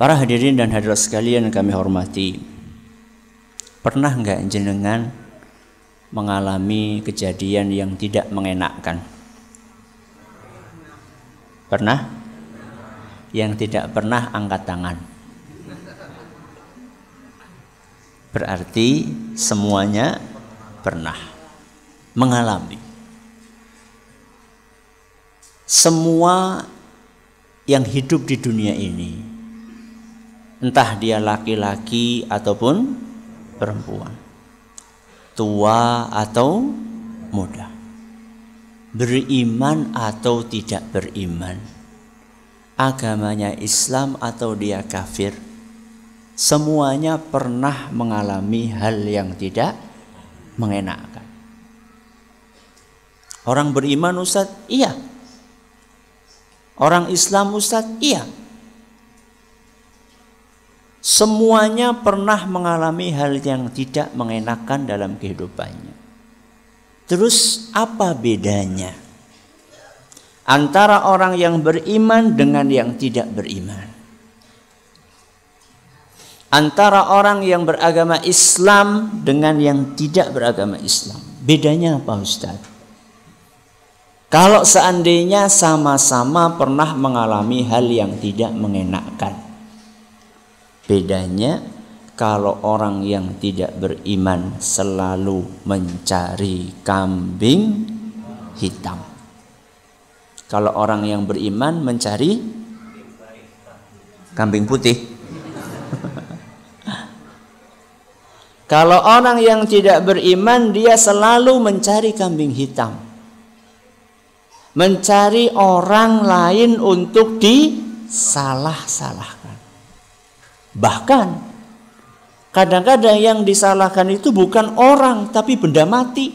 Para hadirin dan hadirat sekalian kami hormati, pernah nggak jenengan mengalami kejadian yang tidak mengenakkan? Pernah? Yang tidak pernah angkat tangan. Berarti semuanya pernah mengalami. Semua yang hidup di dunia ini, entah dia laki-laki ataupun perempuan, tua atau muda, beriman atau tidak beriman, agamanya Islam atau dia kafir, semuanya pernah mengalami hal yang tidak mengenakkan. Orang beriman, Ustaz, iya. Orang Islam, Ustaz, iya. Semuanya pernah mengalami hal yang tidak mengenakkan dalam kehidupannya. Terus apa bedanya antara orang yang beriman dengan yang tidak beriman? Antara orang yang beragama Islam dengan yang tidak beragama Islam, bedanya apa, Ustaz? Kalau seandainya sama-sama pernah mengalami hal yang tidak mengenakkan, bedanya kalau orang yang tidak beriman selalu mencari kambing hitam. Kalau orang yang beriman mencari kambing putih. Kalau orang yang tidak beriman, dia selalu mencari kambing hitam. Mencari orang lain untuk disalah-salahkan. Bahkan kadang-kadang yang disalahkan itu bukan orang, tapi benda mati.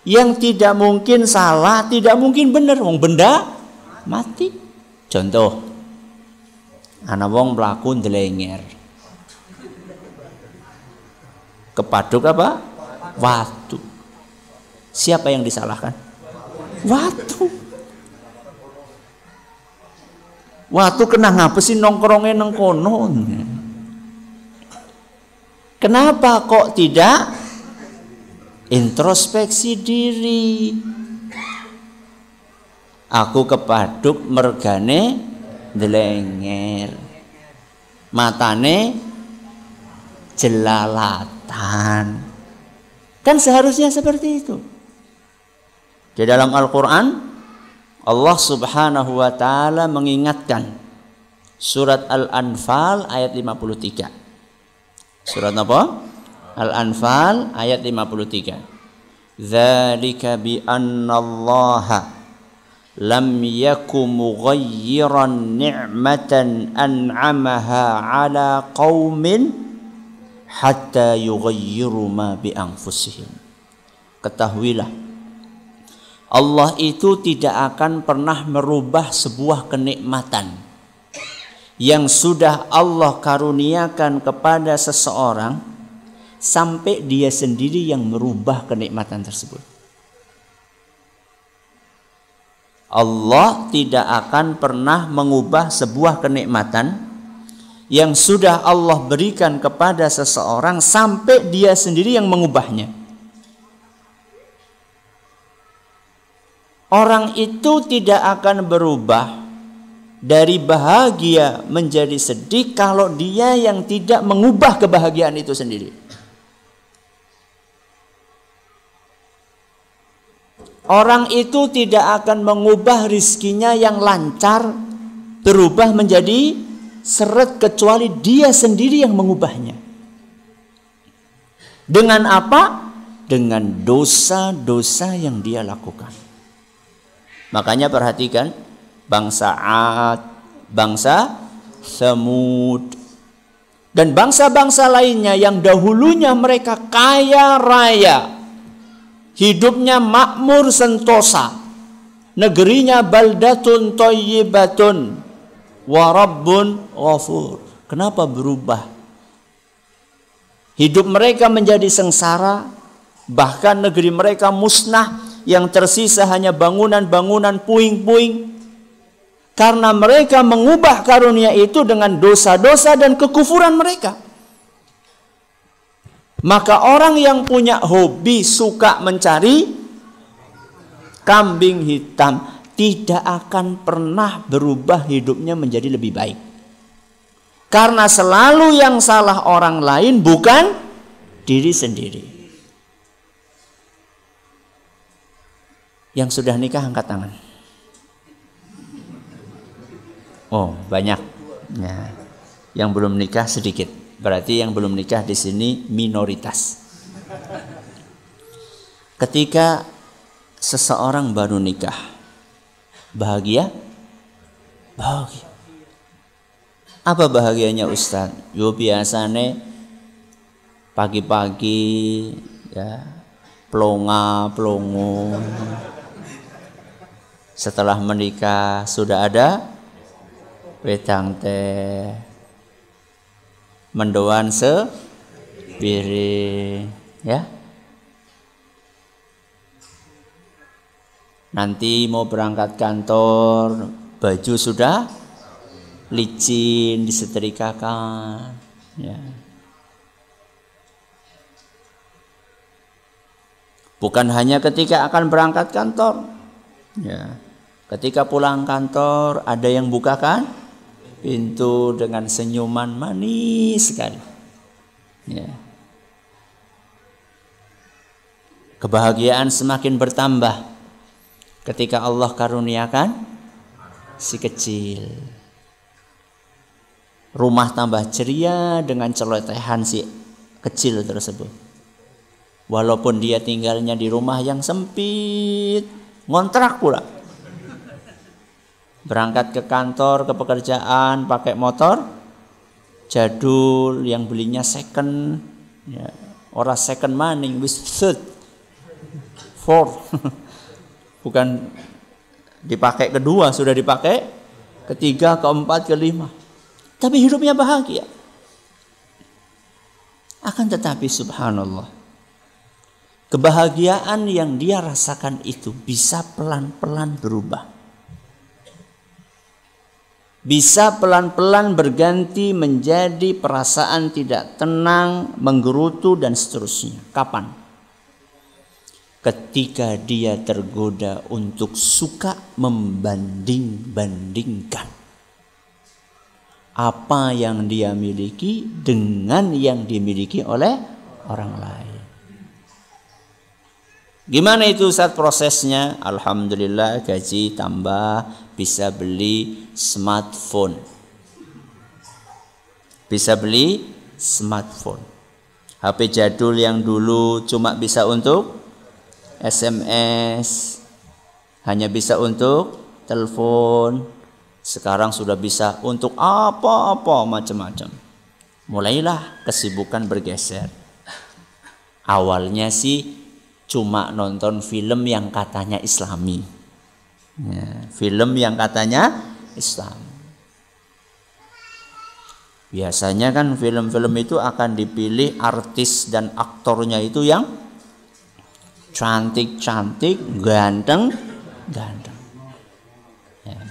Yang tidak mungkin salah, tidak mungkin benar, wong benda mati. Contoh, ana wong mlaku ndelenger. Kepaduk apa? Watu. Siapa yang disalahkan? Watu. Watu kena ngapa sih nongkrongnya nang kono? Kenapa kok tidak introspeksi diri? Aku kepaduk mergane ndelenger. Matane jelalatan. Kan seharusnya seperti itu. Di dalam Al-Quran, Allah Subhanahu wa ta'ala mengingatkan surat Al-Anfal ayat 53. Surat apa? Al-Anfal ayat 53. Dzalika bi anna Allaha lam yakum mughayyiran ni'matan an'amaha ala qaumin hatta yughayyiru ma bi anfusihim. Ketahuilah, Allah itu tidak akan pernah merubah sebuah kenikmatan yang sudah Allah karuniakan kepada seseorang sampai dia sendiri yang merubah kenikmatan tersebut. Allah tidak akan pernah mengubah sebuah kenikmatan yang sudah Allah berikan kepada seseorang sampai dia sendiri yang mengubahnya. Orang itu tidak akan berubah dari bahagia menjadi sedih kalau dia yang tidak mengubah kebahagiaan itu sendiri. Orang itu tidak akan mengubah rizkinya yang lancar berubah menjadi seret kecuali dia sendiri yang mengubahnya. Dengan apa? Dengan dosa-dosa yang dia lakukan. Makanya perhatikan bangsa Ad, bangsa Tsamud, dan bangsa-bangsa lainnya yang dahulunya mereka kaya raya, hidupnya makmur sentosa, negerinya baldatun thayyibatun wa rabbun ghafur. Kenapa berubah? Hidup mereka menjadi sengsara, bahkan negeri mereka musnah, yang tersisa hanya bangunan-bangunan puing-puing. karena mereka mengubah karunia itu dengan dosa-dosa dan kekufuran mereka. Maka orang yang punya hobi suka mencari kambing hitam tidak akan pernah berubah hidupnya menjadi lebih baik. Karena selalu yang salah orang lain bukan diri sendiri. Yang sudah nikah angkat tangan. Oh, banyak. Ya. Yang belum nikah sedikit. Berarti yang belum nikah di sini minoritas. Ketika seseorang baru nikah, bahagia? Bahagia. Apa bahagianya Ustaz? Yo biasane pagi-pagi ya plonga-plongo. Setelah menikah sudah ada wedang teh. Mendoan sepiring, ya. Nanti mau berangkat kantor, baju sudah licin disetrikakan, ya. Bukan hanya ketika akan berangkat kantor, ya. Ketika pulang kantor ada yang bukakan pintu dengan senyuman manis sekali. Ya. Kebahagiaan semakin bertambah ketika Allah karuniakan si kecil. Rumah tambah ceria dengan celotehan si kecil tersebut. Walaupun dia tinggalnya di rumah yang sempit, ngontrak pula. Berangkat ke kantor, ke pekerjaan pakai motor jadul yang belinya second, ya. Orang second maning, wis third, fourth. Bukan dipakai kedua, sudah dipakai ketiga, keempat, kelima. Tapi hidupnya bahagia. Akan tetapi subhanallah, kebahagiaan yang dia rasakan itu bisa pelan-pelan berubah. Bisa pelan-pelan berganti menjadi perasaan tidak tenang, menggerutu dan seterusnya. Kapan? Ketika dia tergoda untuk suka membanding-bandingkan apa yang dia miliki dengan yang dimiliki oleh orang lain. Gimana itu saat prosesnya? Alhamdulillah gaji tambah, bisa beli smartphone. Bisa beli smartphone. HP jadul yang dulu cuma bisa untuk SMS, hanya bisa untuk telepon, sekarang sudah bisa untuk apa-apa macam-macam. Mulailah kesibukan bergeser. Awalnya sih cuma nonton film yang katanya Islami, ya, film yang katanya Islam. Biasanya kan film-film itu akan dipilih artis dan aktornya itu yang cantik-cantik, ganteng-ganteng. Ya.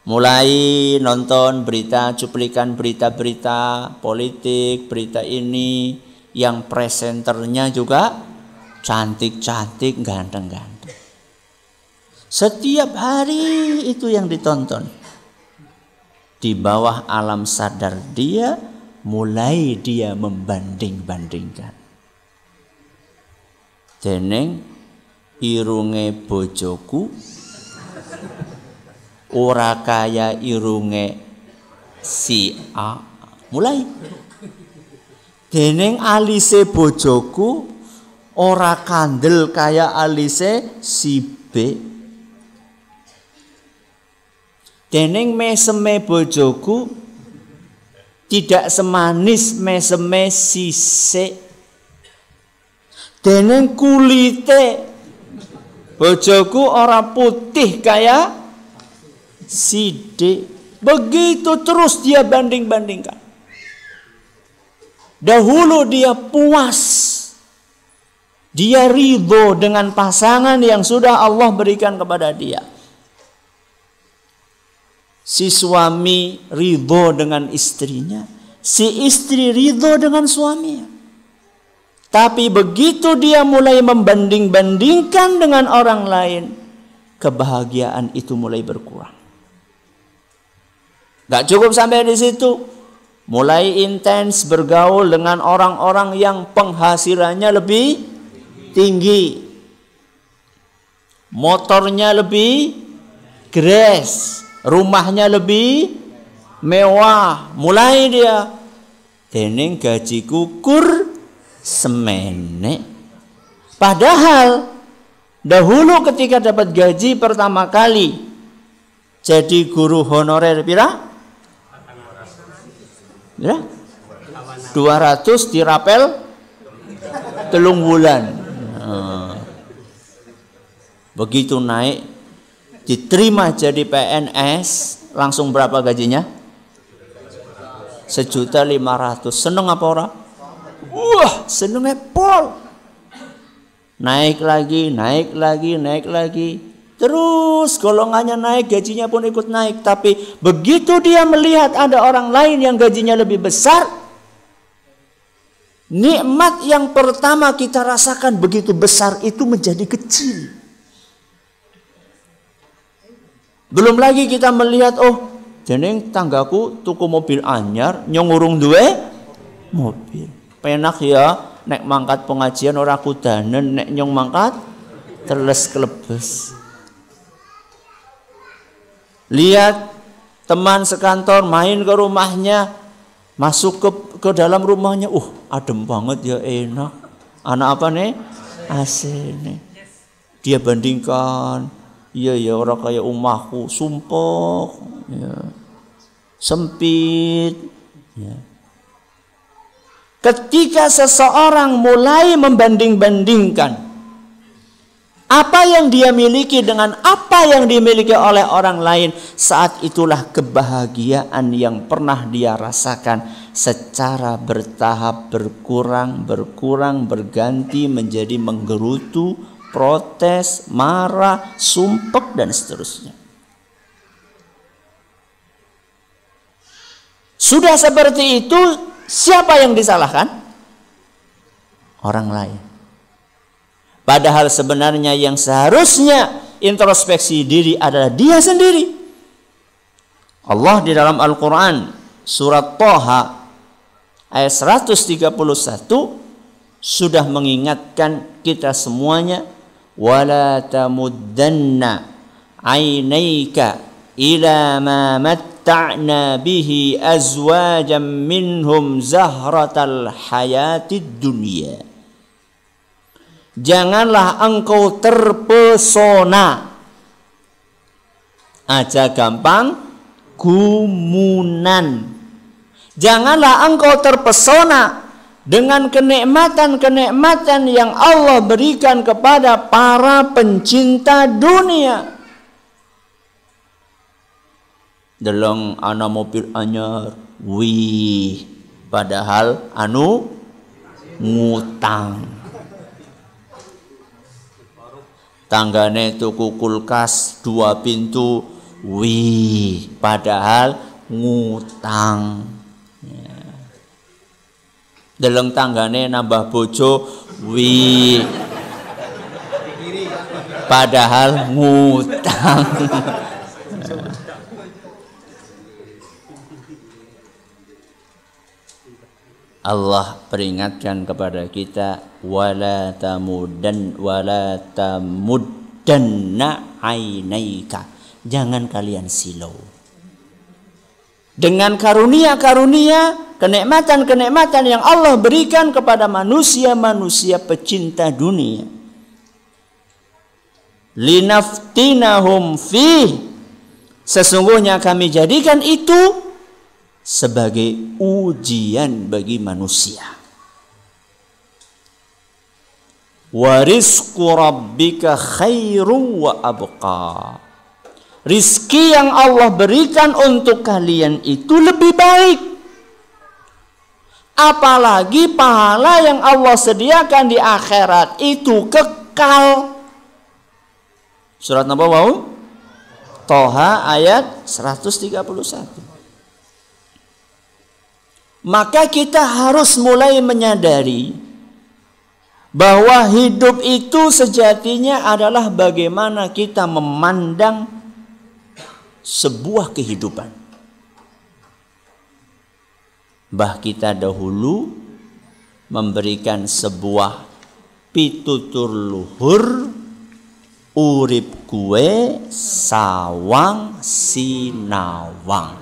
Mulai nonton berita, cuplikan berita-berita politik, berita ini yang presenternya juga cantik-cantik, ganteng-ganteng. Setiap hari itu yang ditonton. Di bawah alam sadar dia, mulai dia membanding-bandingkan. Deneng irunge bojoku ora kaya irunge si A. Mulai. Deneng alise bojoku ora kandel kaya alise si B. Deneng meseme bojoku tidak semanis meseme si C. Deneng kulite bojoku ora putih kaya si D. Begitu terus dia banding-bandingkan. Dahulu dia puas, dia ridho dengan pasangan yang sudah Allah berikan kepada dia. Si suami ridho dengan istrinya, si istri ridho dengan suaminya. Tapi begitu dia mulai membanding-bandingkan dengan orang lain, kebahagiaan itu mulai berkurang. Gak cukup sampai di situ, mulai intens bergaul dengan orang-orang yang penghasilannya lebih tinggi, motornya lebih gres, rumahnya lebih mewah. Mulai dia, dening gajiku kur semene. Padahal dahulu ketika dapat gaji pertama kali jadi guru honorer pira? Ya? 200 dirapel 3 bulan. Begitu naik diterima jadi PNS, langsung berapa gajinya? 1.500.000. Seneng apa ora? Wah, senengnya pol. Naik lagi, naik lagi, naik lagi. Terus golongannya naik, gajinya pun ikut naik. Tapi begitu dia melihat ada orang lain yang gajinya lebih besar, nikmat yang pertama kita rasakan begitu besar itu menjadi kecil. Belum lagi kita melihat, oh, jeneng tanggaku tuku mobil anyar, nyongurung duwe mobil. Penak ya, nek mangkat pengajian ora kudanen, nek nyong mangkat terles kelebes. Lihat teman sekantor main ke rumahnya, masuk ke dalam rumahnya, adem banget ya, enak. Anak apa nih? AC nih. Dia bandingkan, iya ya orang kayak umahku, sumpah, ya. Sempit. Ya. Ketika seseorang mulai membanding-bandingkan apa yang dia miliki dengan apa yang dimiliki oleh orang lain, saat itulah kebahagiaan yang pernah dia rasakan secara bertahap berkurang, berganti menjadi menggerutu, protes, marah, sumpek dan seterusnya. Sudah seperti itu, siapa yang disalahkan? Orang lain. Padahal sebenarnya yang seharusnya introspeksi diri adalah dia sendiri. Allah di dalam Al-Quran surat Thaha ayat 131 sudah mengingatkan kita semuanya, wala tamuddanna ainaika ila ma matta'na bihi azwajan minhum zahratal hayatid dunya. Janganlah engkau terpesona, aja gampang gumunan. Janganlah engkau terpesona dengan kenikmatan-kenikmatan yang Allah berikan kepada para pencinta dunia. Delong ana mobil anyar, wih, padahal anu ngutang. Tanggane tuku kulkas 2 pintu, wih, padahal ngutang. Ya. Deleng tanggane nambah bojo, wih, padahal ngutang. Allah peringatkan kepada kita, wala tamuddanna ainaika. Jangan kalian silau dengan karunia-karunia, kenikmatan-kenikmatan yang Allah berikan kepada manusia-manusia pecinta dunia. Linaftinahum fih. Sesungguhnya kami jadikan itu sebagai ujian bagi manusia. Wa rizqu rabbika khairu wa abqa. Rizki yang Allah berikan untuk kalian itu lebih baik. Apalagi pahala yang Allah sediakan di akhirat itu kekal. Surat apa wau? Toha ayat 131. Maka kita harus mulai menyadari bahwa hidup itu sejatinya adalah bagaimana kita memandang sebuah kehidupan. Mbah kita dahulu memberikan sebuah pitutur luhur, urip kue sawang sinawang.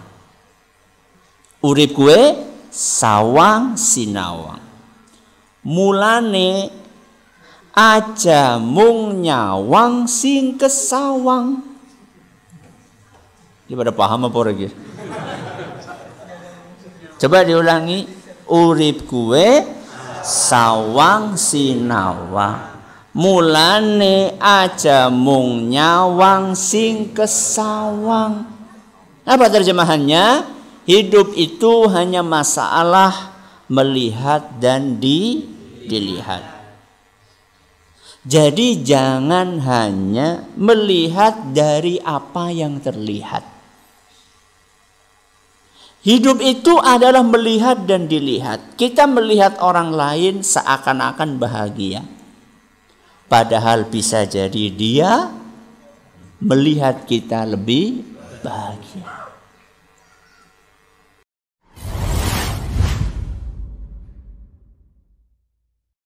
Urip kue sawang sinawang. Mulane aja mung nyawang sing kesawang. Ini pada paham apa lagi? Coba diulangi. Urip kue sawang sinawang. Mulane aja mung nyawang sing kesawang. Apa terjemahannya? Hidup itu hanya masalah melihat dan dilihat. Jadi jangan hanya melihat dari apa yang terlihat. Hidup itu adalah melihat dan dilihat. Kita melihat orang lain seakan-akan bahagia. Padahal bisa jadi dia melihat kita lebih bahagia.